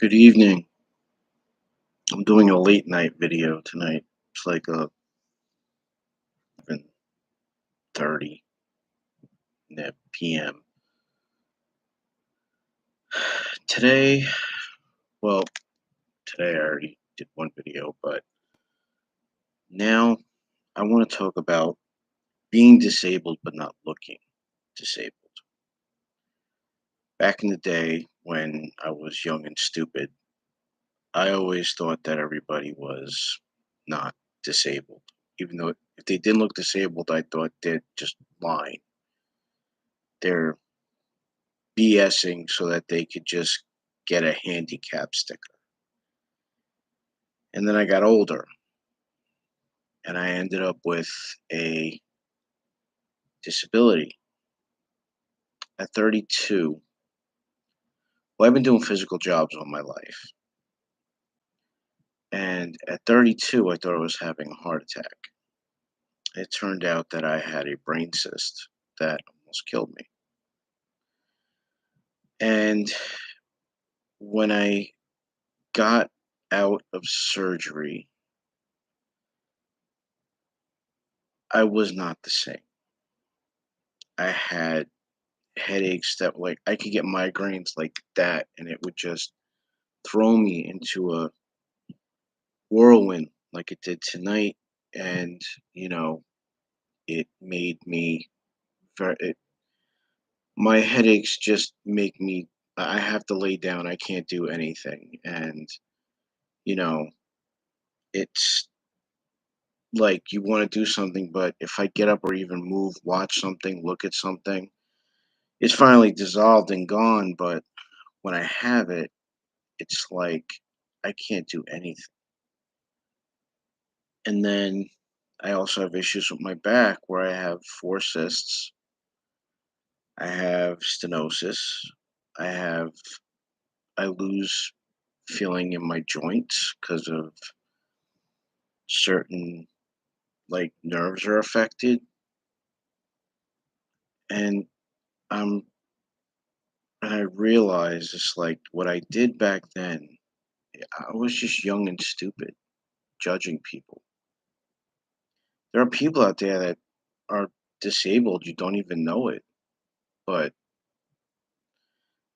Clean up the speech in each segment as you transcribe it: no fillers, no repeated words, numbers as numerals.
Good evening. I'm doing a late night video tonight. It's like 11:30 p.m. Today, well, today I already did one video, but now I want to talk about being disabled but not looking disabled. Back in the day when I was young and stupid, I always thought that everybody was not disabled. Even though if they didn't look disabled, I thought they're just lying. They're BSing so that they could just get a handicap sticker. And then I got older and I ended up with a disability at 32. Well, I've been doing physical jobs all my life. And at 32, I thought I was having a heart attack. It turned out that I had a brain cyst that almost killed me. And when I got out of surgery, I was not the same. I had headaches that like I could get migraines like that and it would just throw me into a whirlwind like it did tonight. And you know it made me my headaches just make me, I have to lay down, I can't do anything. And you know it's like you want to do something, but if I get up or even move, watch something, look at something, it's finally dissolved and gone. But when I have it, it's like I can't do anything. And then I also have issues with my back where I have four cysts. I have stenosis. I have I lose feeling in my joints because of certain like nerves are affected. And I'm and I realize it's like what I did back then. I was just young and stupid, judging people. There are people out there that are disabled, you don't even know it. But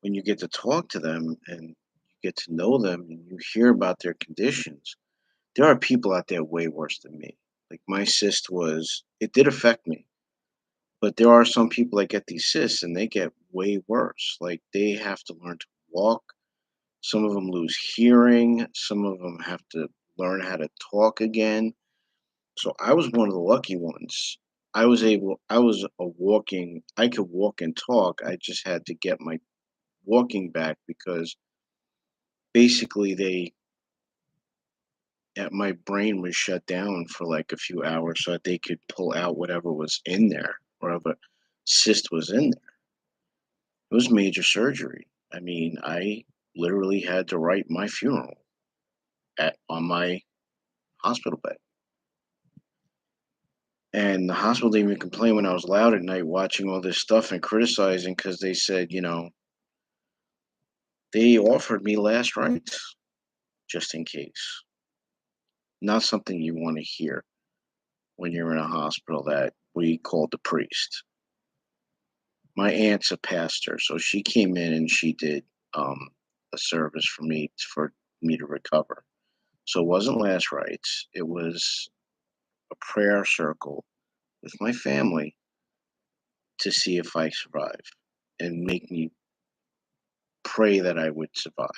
when you get to talk to them and you get to know them and you hear about their conditions, there are people out there way worse than me. Like my cyst was, it did affect me, but there are some people that get these cysts and they get way worse. Like they have to learn to walk. Some of them lose hearing. Some of them have to learn how to talk again. So I was one of the lucky ones. I was a walking, I could walk and talk. I just had to get my walking back because basically my brain was shut down for like a few hours so that they could pull out whatever was in there, whatever cyst was in there. It was major surgery. I mean, I literally had to write my funeral at on my hospital bed. And the hospital didn't even complain when I was loud at night watching all this stuff and criticizing because they said, they offered me last rites just in case. Not something you want to hear when you're in a hospital that we called the priest. My aunt's a pastor, so she came in and she did a service for me to recover. So it wasn't last rites. It was a prayer circle with my family to see if I survive and make me pray that I would survive,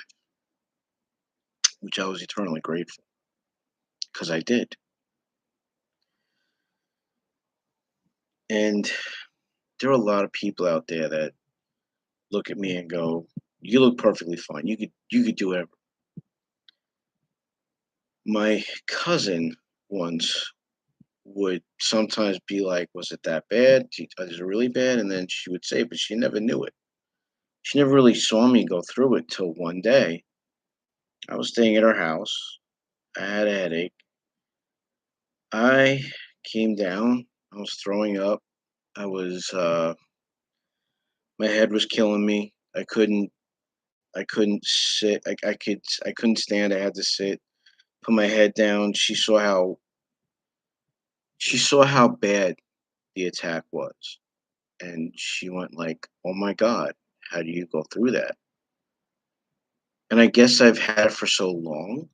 which I was eternally grateful because I did. And there are a lot of people out there that look at me and go, "You look perfectly fine. You could do whatever." My cousin once would sometimes be like, "Was it that bad? Is it really bad?" And then she would say, but she never knew it. She never really saw me go through it till one day. I was staying at her house. I had a headache. I came down. I was throwing up. I was, my head was killing me. I couldn't, I couldn't sit. I couldn't stand. I had to sit, put my head down. She saw how bad the attack was, and she went like, "Oh my god, how do you go through that?" And I guess I've had it for so long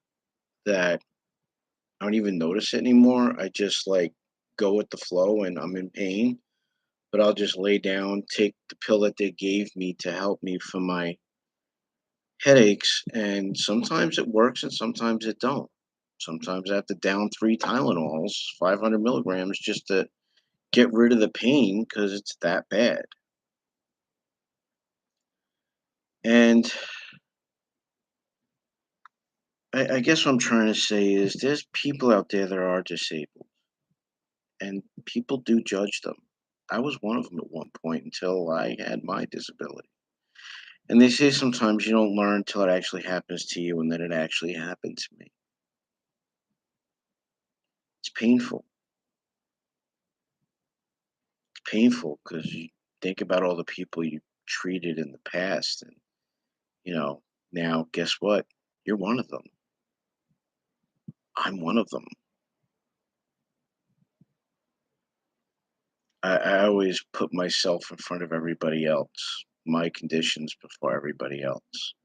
that I don't even notice it anymore. I just like go with the flow, and I'm in pain, but I'll just lay down, take the pill that they gave me to help me for my headaches, and sometimes it works and sometimes it don't. Sometimes I have to down 3 Tylenols, 500 milligrams, just to get rid of the pain because it's that bad. And I guess what I'm trying to say is there's people out there that are disabled, and people do judge them. I was one of them at one point until I had my disability. And they say sometimes you don't learn until it actually happens to you, and then it actually happened to me. It's painful. It's painful because you think about all the people you treated in the past, and you know, now guess what? You're one of them. I'm one of them. I always put myself in front of everybody else, my conditions before everybody else.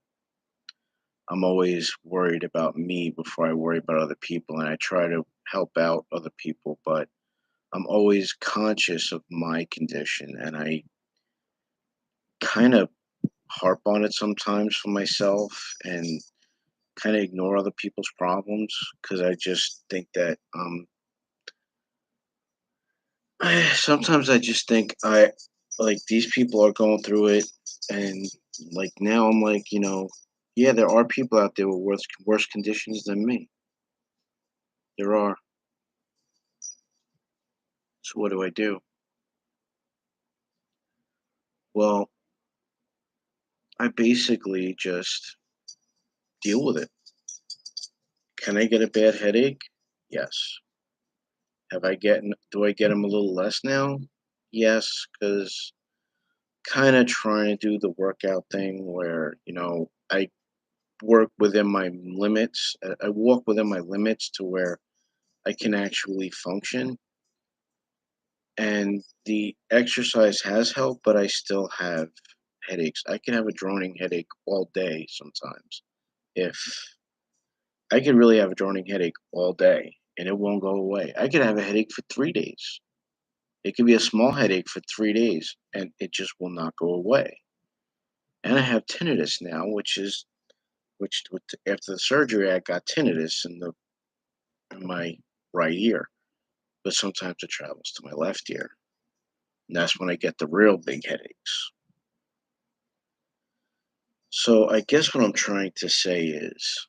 I'm always worried about me before I worry about other people, and I try to help out other people, but I'm always conscious of my condition, and I kind of harp on it sometimes for myself and kind of ignore other people's problems because I just think that sometimes I just think I like these people are going through it, and like now I'm like, yeah, there are people out there with worse conditions than me. There are. So what do I do? Well, I basically just deal with it. Can I get a bad headache? Yes. Do I get them a little less now? Yes, because kind of trying to do the workout thing where, I work within my limits. I walk within my limits to where I can actually function. And the exercise has helped, but I still have headaches. I can have a droning headache all day sometimes. If I could really have a droning headache all day and it won't go away. I could have a headache for 3 days. It could be a small headache for 3 days and it just will not go away. And I have tinnitus now, after the surgery I got tinnitus in my right ear, but sometimes it travels to my left ear. And that's when I get the real big headaches. So I guess what I'm trying to say is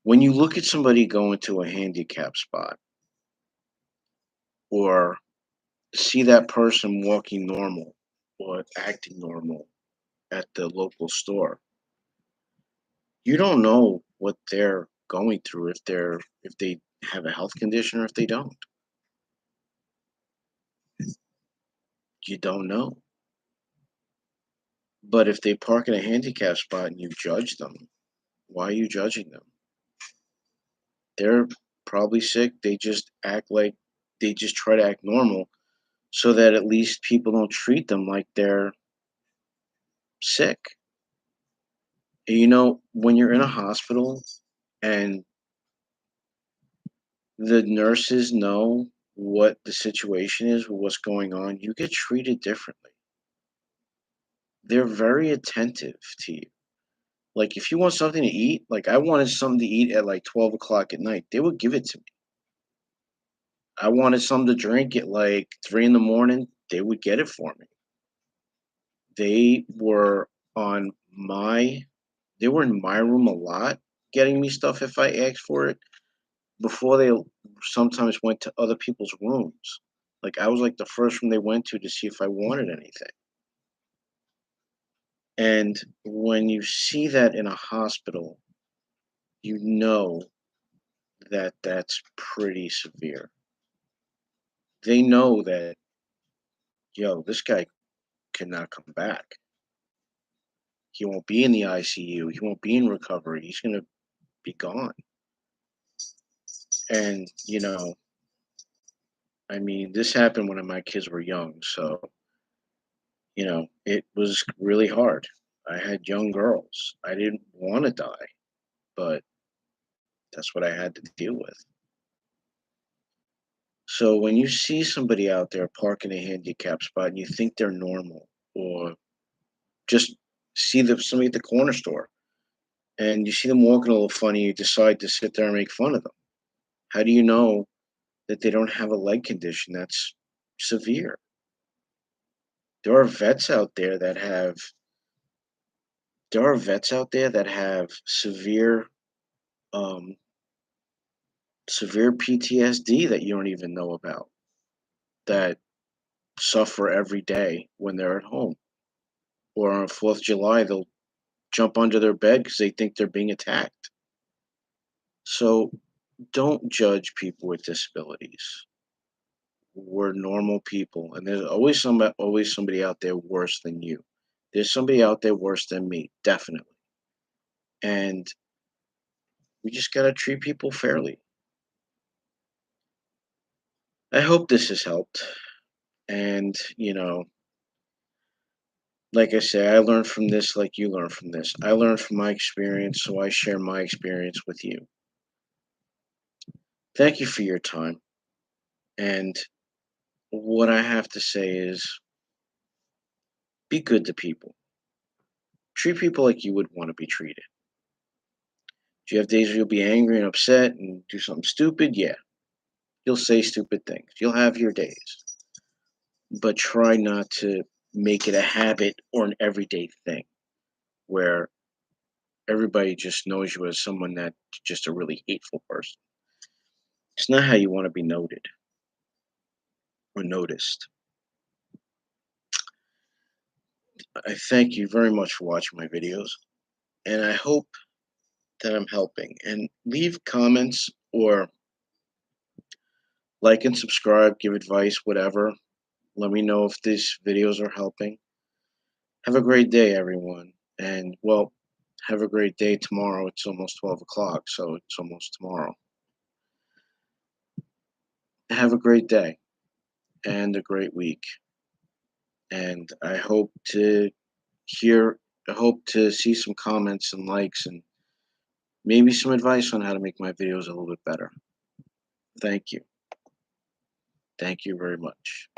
when you look at somebody going to a handicap spot or see that person walking normal or acting normal at the local store, you don't know what they're going through if they have a health condition or if they don't. You don't know. But if they park in a handicap spot and you judge them, why are you judging them? They're probably sick. They just try to act normal so that at least people don't treat them like they're sick. And when you're in a hospital and the nurses know what the situation is, what's going on, you get treated differently. They're very attentive to you. Like if you want something to eat, like I wanted something to eat at like 12 o'clock at night, they would give it to me. I wanted something to drink at like 3 in the morning, they would get it for me. They were on my they were in my room a lot, getting me stuff if I asked for it, before they sometimes went to other people's rooms. Like, I was, like, the first room they went to see if I wanted anything. And when you see that in a hospital, you know that that's pretty severe. They know that, "Yo, this guy cannot come back." He won't be in the ICU. He won't be in recovery. He's going to be gone. And, I mean, this happened when my kids were young. So, it was really hard. I had young girls. I didn't want to die, but that's what I had to deal with. So when you see somebody out there parking a handicap spot and you think they're normal, or just see somebody at the corner store and you see them walking a little funny, you decide to sit there and make fun of them. How do you know that they don't have a leg condition that's severe? There are vets out there that have um, severe PTSD that you don't even know about, that suffer every day when they're at home. Or on 4th of July, they'll jump under their bed because they think they're being attacked. So don't judge people with disabilities. We're normal people, and there's always somebody out there worse than you. There's somebody out there worse than me, definitely. And we just gotta treat people fairly. I hope this has helped. And, like I say, I learned from this like you learned from this. I learned from my experience, so I share my experience with you. Thank you for your time. And what I have to say is be good to people. Treat people like you would want to be treated. Do you have days where you'll be angry and upset and do something stupid? Yeah. You'll say stupid things. You'll have your days. But try not to make it a habit or an everyday thing where everybody just knows you as someone that's just a really hateful person. It's not how you want to be noted or noticed. I thank you very much for watching my videos, and I hope that I'm helping. And leave comments or like and subscribe, give advice, whatever. Let me know if these videos are helping. Have a great day, everyone. And, well, have a great day tomorrow. It's almost 12 o'clock, so it's almost tomorrow. Have a great day and a great week. And I hope to see some comments and likes and maybe some advice on how to make my videos a little bit better. Thank you. Thank you very much.